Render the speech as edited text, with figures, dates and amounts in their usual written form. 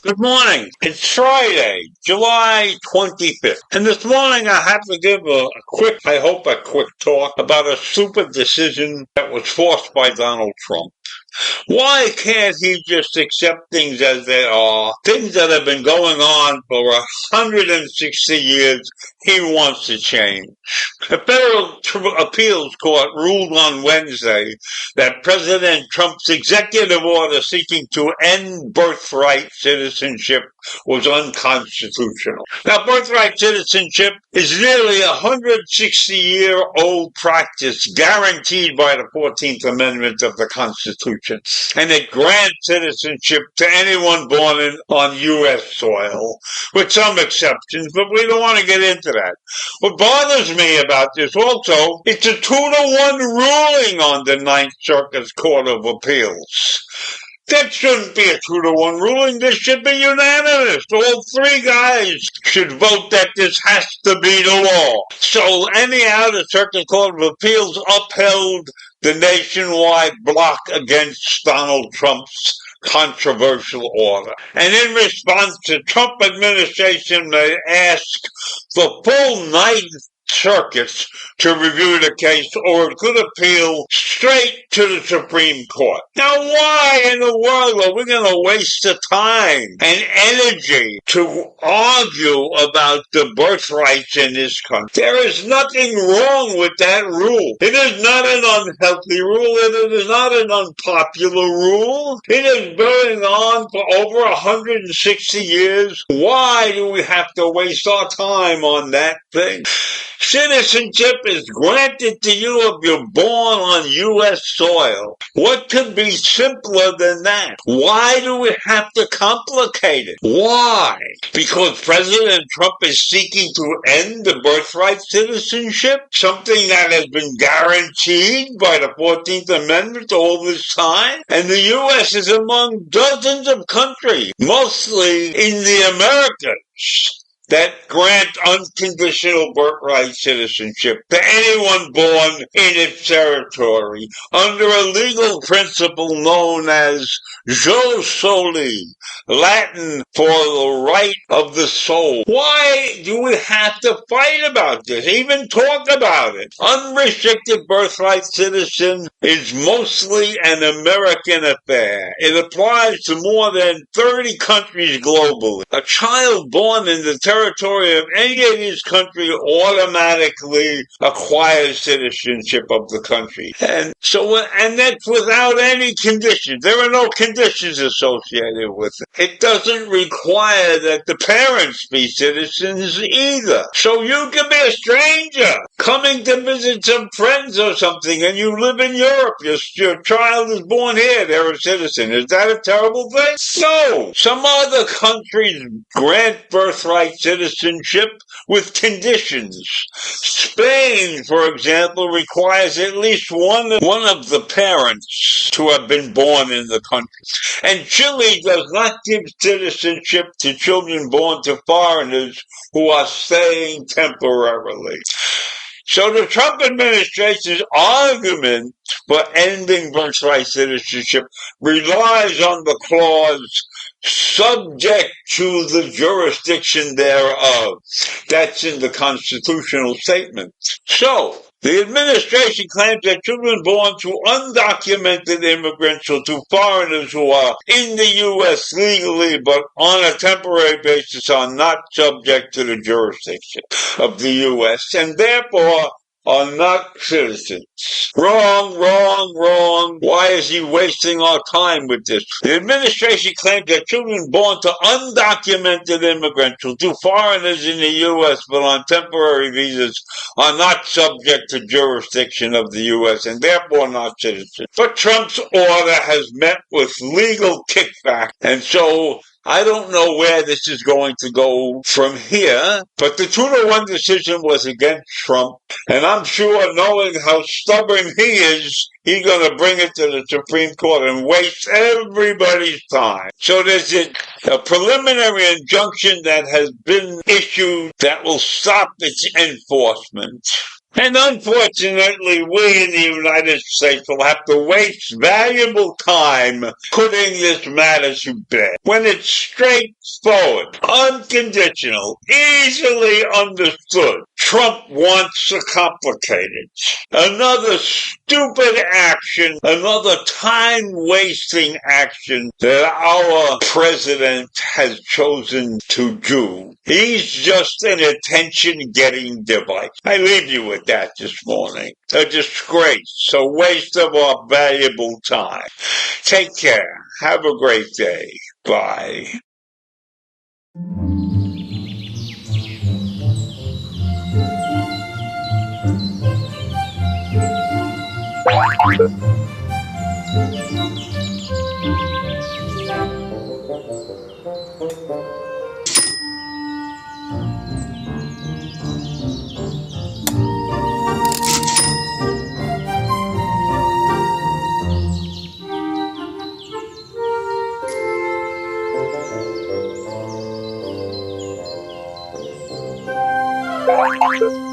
Good morning. It's Friday, July 25th. And this morning I have to give a quick talk about a stupid decision that was forced by Donald Trump. Why can't he just accept things as they are? Things that have been going on for 160 years, he wants to change. The Federal Appeals Court ruled on Wednesday that President Trump's executive order seeking to end birthright citizenship was unconstitutional. Now, birthright citizenship is nearly a 160-year-old practice guaranteed by the 14th Amendment of the Constitution, and it grants citizenship to anyone born on U.S. soil, with some exceptions, but we don't want to get into that. What bothers me about this also, it's a 2-to-1 ruling on the Ninth Circuit Court of Appeals. That shouldn't be a 2-to-1 ruling. This should be unanimous. All three guys should vote that this has to be the law. So anyhow, the Circuit Court of Appeals upheld the nationwide block against Donald Trump's controversial order. And in response, the Trump administration may ask the full Ninth Circuits to review the case, or it could appeal straight to the Supreme Court. Now, why in the world are we going to waste the time and energy to argue about the birthrights in this country? There is nothing wrong with that rule. It is not an unhealthy rule. It is not an unpopular rule. It has been on for over 160 years. Why do we have to waste our time on that thing? Citizenship is granted to you if you're born on U.S. soil. What could be simpler than that? Why do we have to complicate it? Why? Because President Trump is seeking to end the birthright citizenship? Something that has been guaranteed by the 14th Amendment all this time? And the U.S. is among dozens of countries, mostly in the Americas, that grant unconditional birthright citizenship to anyone born in its territory under a legal principle known as jus soli, Latin for the right of the soul. Why do we have to fight about this, even talk about it? Unrestricted birthright citizen is mostly an American affair. It applies to more than 30 countries globally. A child born in the territory of any of these countries automatically acquires citizenship of the country. And that's without any conditions. There are no conditions associated with it. It doesn't require that the parents be citizens either. So you can be a stranger coming to visit some friends or something, and you live in Europe. Your child is born here. They're a citizen. Is that a terrible thing? No. Some other countries grant birthright citizenship with conditions. Spain, for example, requires at least one of the parents to have been born in the country. And Chile does not give citizenship to children born to foreigners who are staying temporarily. So the Trump administration's argument for ending birthright citizenship relies on the clause subject to the jurisdiction thereof. That's in the constitutional statement. So, The administration claims that children born to undocumented immigrants or to foreigners who are in the U.S. legally but on a temporary basis are not subject to the jurisdiction of the U.S. and therefore are not citizens. Wrong, wrong, wrong. Why is he wasting our time with this? The administration claims that children born to undocumented immigrants or to foreigners in the U.S. but on temporary visas are not subject to jurisdiction of the U.S. and therefore not citizens. But Trump's order has met with legal kickback, and so I don't know where this is going to go from here, but the 2-1 decision was against Trump, and I'm sure, knowing how stubborn he is, he's going to bring it to the Supreme Court and waste everybody's time. So there's a preliminary injunction that has been issued that will stop its enforcement. And unfortunately, we in the United States will have to waste valuable time putting this matter to bed. When it's straightforward, unconditional, easily understood, Trump wants to complicate it. Another stupid action, another time-wasting action that our president has chosen to do. He's just an attention-getting device. I leave you with that this morning. A disgrace, a waste of our valuable time. Take care. Have a great day. Bye. Thank you.